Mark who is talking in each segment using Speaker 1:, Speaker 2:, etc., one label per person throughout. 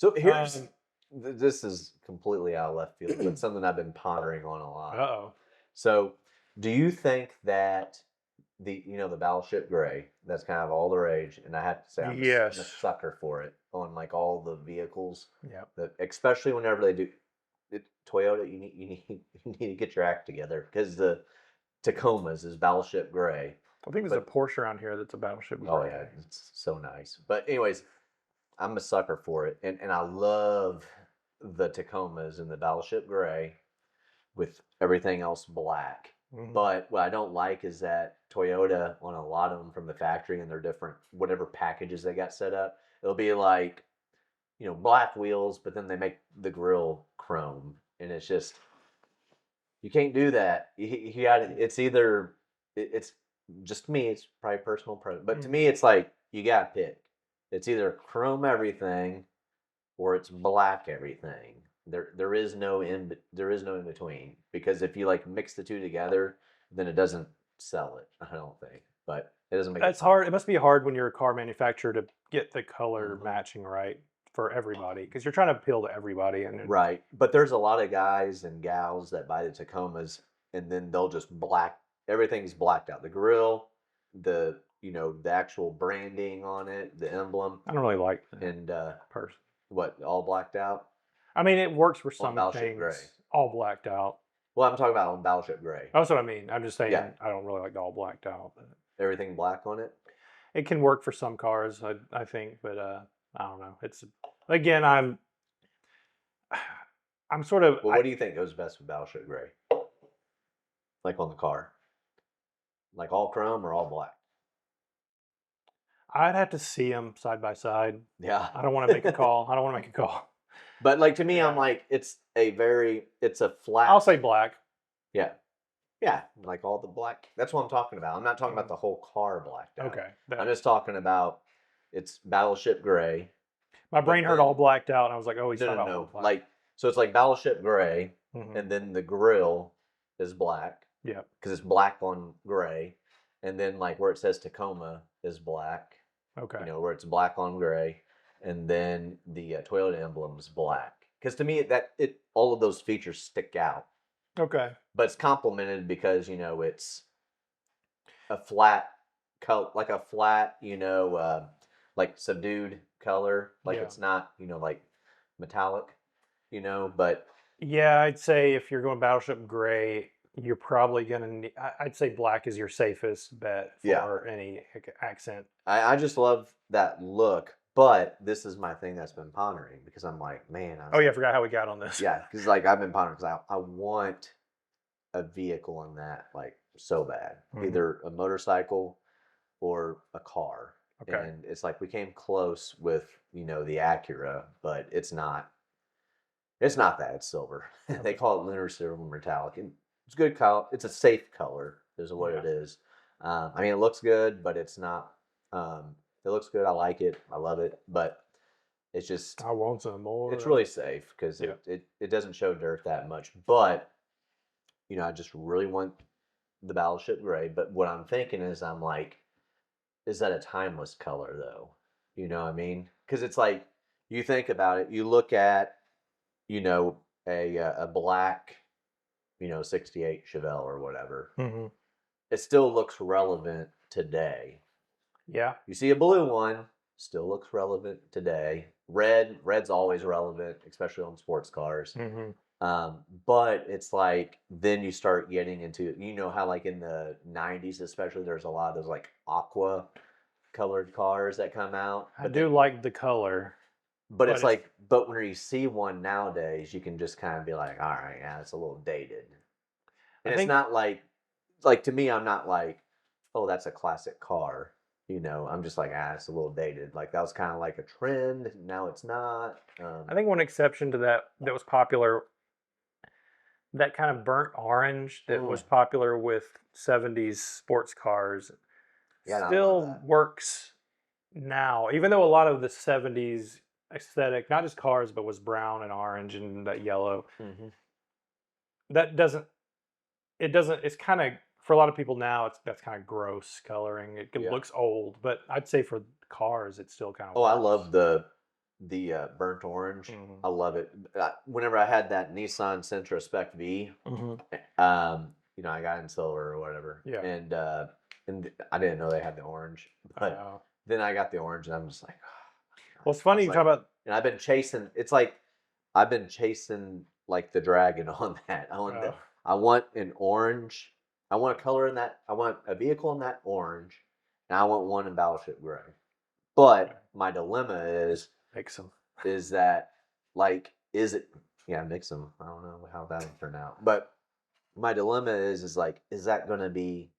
Speaker 1: So here's this is completely out of left field, but something I've been pondering on a lot.
Speaker 2: Uh-oh.
Speaker 1: So, do you think that the Battleship Gray, that's kind of all the rage, and I have to say I'm a
Speaker 2: Yes.
Speaker 1: sucker for it on like all the vehicles,
Speaker 2: Yep.
Speaker 1: that especially whenever they do it, Toyota, you need to get your act together because the Tacomas is Battleship Gray,
Speaker 2: I think there's a
Speaker 1: but
Speaker 2: Porsche around here that's a Battleship
Speaker 1: oh yeah,
Speaker 2: Gray.
Speaker 1: it's so nice. But anyways, I'm a sucker for it, and I love the Tacomas and the Battleship Gray with everything else black.
Speaker 2: Hmm.
Speaker 1: But what I don't like is that Toyota, on a lot of them from the factory and their different whatever packages they got set up, it'll be like, black wheels, but then they make the grill chrome, and it's just you can't do that. You got it's either it's just me. It's probably personal preference, but to me,
Speaker 2: Hmm.
Speaker 1: it's like you got to pick. It's either chrome everything or it's black everything. There is no in between, because if you like mix the two together, then it doesn't sell it. I don't think, but it doesn't make it
Speaker 2: It's
Speaker 1: fun.
Speaker 2: hard. It must be hard when you're a car manufacturer to get the color
Speaker 1: Hmm.
Speaker 2: matching right for everybody because you're trying to appeal to everybody.
Speaker 1: Right, but there's a lot of guys and gals that buy the Tacomas, and then they'll just black everything's blacked out. The grill, the actual branding on it, the emblem,
Speaker 2: I don't really like that
Speaker 1: and
Speaker 2: person.
Speaker 1: what all blacked out
Speaker 2: I mean, it works for
Speaker 1: on
Speaker 2: some
Speaker 1: Battleship Gray.
Speaker 2: things, all blacked out.
Speaker 1: Well, I'm talking about on Battleship Gray.
Speaker 2: That's what I mean. I'm just
Speaker 1: Yeah,
Speaker 2: saying I don't really like the all blacked out. But
Speaker 1: everything black on it.
Speaker 2: it can work for some cars, I think, but I don't know. It's again, I'm sort of
Speaker 1: Well, what do you think goes best with Battleship Gray? Like on the car, like all chrome or all black?
Speaker 2: I'd have to see them side by side.
Speaker 1: Yeah.
Speaker 2: I don't want to make a call. I don't want to make a call.
Speaker 1: But like to me, I'm
Speaker 2: Yeah.
Speaker 1: like it's a
Speaker 2: I'll
Speaker 1: flat.
Speaker 2: say black.
Speaker 1: Yeah, yeah, like all the black. That's what I'm talking about. I'm not talking about
Speaker 2: Mm.
Speaker 1: the whole car blacked out.
Speaker 2: Okay.
Speaker 1: I'm
Speaker 2: That
Speaker 1: just talking about it's Battleship Gray,
Speaker 2: my
Speaker 1: but
Speaker 2: brain heard all
Speaker 1: then
Speaker 2: blacked out, and I was like, oh, he's
Speaker 1: no,
Speaker 2: talking
Speaker 1: no,
Speaker 2: about all
Speaker 1: no.
Speaker 2: black.
Speaker 1: Like so, it's like Battleship Gray,
Speaker 2: Hmm.
Speaker 1: and then the grill is black
Speaker 2: Yeah.
Speaker 1: because it's black on gray, and then like where it says Tacoma is black.
Speaker 2: Okay.
Speaker 1: Where it's black on gray, and then the Toyota emblem is black. Because to me, that it all of those features stick out,
Speaker 2: Okay.
Speaker 1: but it's complemented because it's a flat color, like a flat, like subdued color. Like
Speaker 2: Yeah.
Speaker 1: it's not, like metallic, but
Speaker 2: Yeah, I'd say if you're going Battleship Gray, you're probably gonna need. I'd say black is your safest bet
Speaker 1: yeah,
Speaker 2: for any accent.
Speaker 1: I just love that look. But this is my thing that's been pondering because I'm like, man, I
Speaker 2: Oh
Speaker 1: was
Speaker 2: yeah, I
Speaker 1: like,
Speaker 2: forgot how we got on this.
Speaker 1: yeah, because like I've been pondering because I want a vehicle in that like so bad,
Speaker 2: Hmm.
Speaker 1: either a motorcycle or a car.
Speaker 2: Okay.
Speaker 1: And it's like we came close with the Acura, but it's not that. It's silver. They
Speaker 2: Okay.
Speaker 1: call it lunar silver metallic. And it's a good color. It's a safe color, is what
Speaker 2: Yeah.
Speaker 1: it is. I mean, it looks good, but it's not. It looks good. I like it. I love it. But it's just,
Speaker 2: I want some
Speaker 1: it's
Speaker 2: more.
Speaker 1: really safe because
Speaker 2: Yeah.
Speaker 1: it doesn't show dirt that much. But, I just really want the Battleship Gray. But what I'm thinking is, I'm like, is that a timeless color, though? You know what I mean? Because it's like, you think about it, you look at, you know, a black, 68 Chevelle or whatever.
Speaker 2: Hmm.
Speaker 1: It still looks relevant today.
Speaker 2: Yeah.
Speaker 1: You see a blue one, still looks relevant today. Red's always relevant, especially on sports cars.
Speaker 2: Hmm.
Speaker 1: But it's like then you start getting into how like in the 90s especially there's a lot of those like aqua colored cars that come out.
Speaker 2: I do like the color,
Speaker 1: But
Speaker 2: but
Speaker 1: it's
Speaker 2: it's
Speaker 1: like, but when you see one nowadays, you can just kind of be like, all right, yeah, it's a little dated.
Speaker 2: I
Speaker 1: And it's
Speaker 2: think
Speaker 1: not like to me, I'm not like, oh, that's a classic car. I'm just like, it's a little dated. Like that was kind of like a trend. Now it's not.
Speaker 2: I think one exception to that was popular, that kind of burnt orange that was
Speaker 1: Mm,
Speaker 2: popular with 70s sports cars
Speaker 1: yeah, and I love
Speaker 2: still
Speaker 1: that.
Speaker 2: works now, even though a lot of the 70s aesthetic, not just cars, but was brown and orange and that yellow.
Speaker 1: Hmm.
Speaker 2: That doesn't, it doesn't, it's kind of, for a lot of people now, that's kind of gross coloring. It
Speaker 1: Yeah.
Speaker 2: looks old, but I'd say for cars, it still kind of
Speaker 1: Oh, I
Speaker 2: works.
Speaker 1: love burnt orange.
Speaker 2: Mhm.
Speaker 1: I love it. Whenever I had that Nissan Sentra Spec V,
Speaker 2: Mhm.
Speaker 1: I got in silver or whatever,
Speaker 2: Yeah.
Speaker 1: and I didn't know they had the orange, but
Speaker 2: Uh,
Speaker 1: then I got the orange, and I'm just like,
Speaker 2: well, it's
Speaker 1: I
Speaker 2: funny
Speaker 1: was
Speaker 2: you talk
Speaker 1: like,
Speaker 2: about.
Speaker 1: and I've been chasing. It's like I've been chasing like the dragon on that.
Speaker 2: Uh,
Speaker 1: I want an orange. I want a color in that. I want a vehicle in that orange, and I want one in Battleship Gray.
Speaker 2: yeah,
Speaker 1: But my dilemma
Speaker 2: make some.
Speaker 1: is that like is it yeah mix them. I don't know how that would turn out, but my dilemma is like is that going to be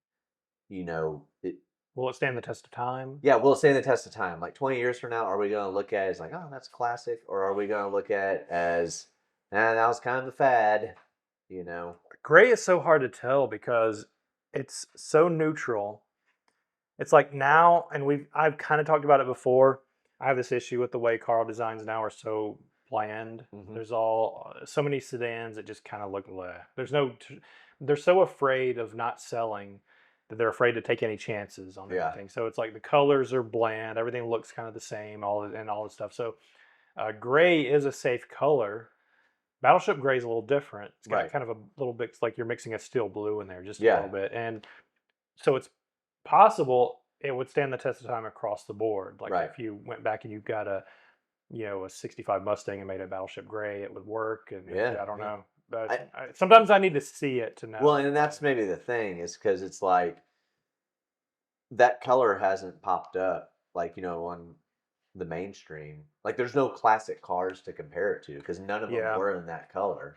Speaker 1: it,
Speaker 2: Will it stand the test of time?
Speaker 1: yeah, will it stand the test of time? Like 20 years from now, are we going to look at it as like, oh, that's classic? Or are we going to look at it as, that was kind of the fad, you know?
Speaker 2: Gray is so hard to tell because it's so neutral. It's like now, and I've kind of talked about it before. I have this issue with the way car designs now are so bland.
Speaker 1: Hmm.
Speaker 2: There's so many sedans that just kind of look bleh. They're so afraid of not selling that they're afraid to take any chances on
Speaker 1: Yeah,
Speaker 2: anything. So it's like the colors are bland, everything looks kind of the same, all this stuff. So gray is a safe color. Battleship gray is a little different. It's got
Speaker 1: right.
Speaker 2: kind of a little bit, it's like you're mixing a steel blue in there just a little
Speaker 1: Yeah,
Speaker 2: bit, and so it's possible it would stand the test of time across the board. Like
Speaker 1: right.
Speaker 2: if you went back and you got a 65 Mustang and made it Battleship gray, it would work. And
Speaker 1: Yeah,
Speaker 2: I don't
Speaker 1: yeah.
Speaker 2: know, but
Speaker 1: I,
Speaker 2: sometimes I need to see it to
Speaker 1: well,
Speaker 2: know.
Speaker 1: and that's maybe the thing is because it's like that color hasn't popped up, like, on the mainstream. Like, there's no classic cars to compare it to because none of them
Speaker 2: Yeah,
Speaker 1: were in that color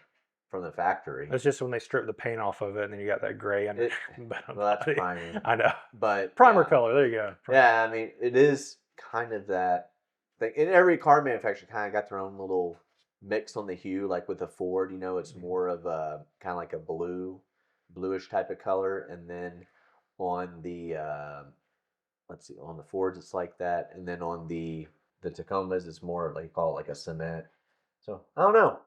Speaker 1: from the factory.
Speaker 2: it's just when they strip the paint off of it and then you got that gray under
Speaker 1: It, well, that's
Speaker 2: body.
Speaker 1: priming.
Speaker 2: I know.
Speaker 1: But
Speaker 2: Primer
Speaker 1: yeah,
Speaker 2: color. There you go. Primer.
Speaker 1: yeah. I mean, it is kind of that thing. And every car manufacturer kind of got their own little mix on the hue. Like with the Ford, it's
Speaker 2: Mhm.
Speaker 1: more of a kind of like a bluish type of color. And then on the let's see, on the Fords it's like that. And then on the Tacomas, it's more like call it like a cement. So I don't know.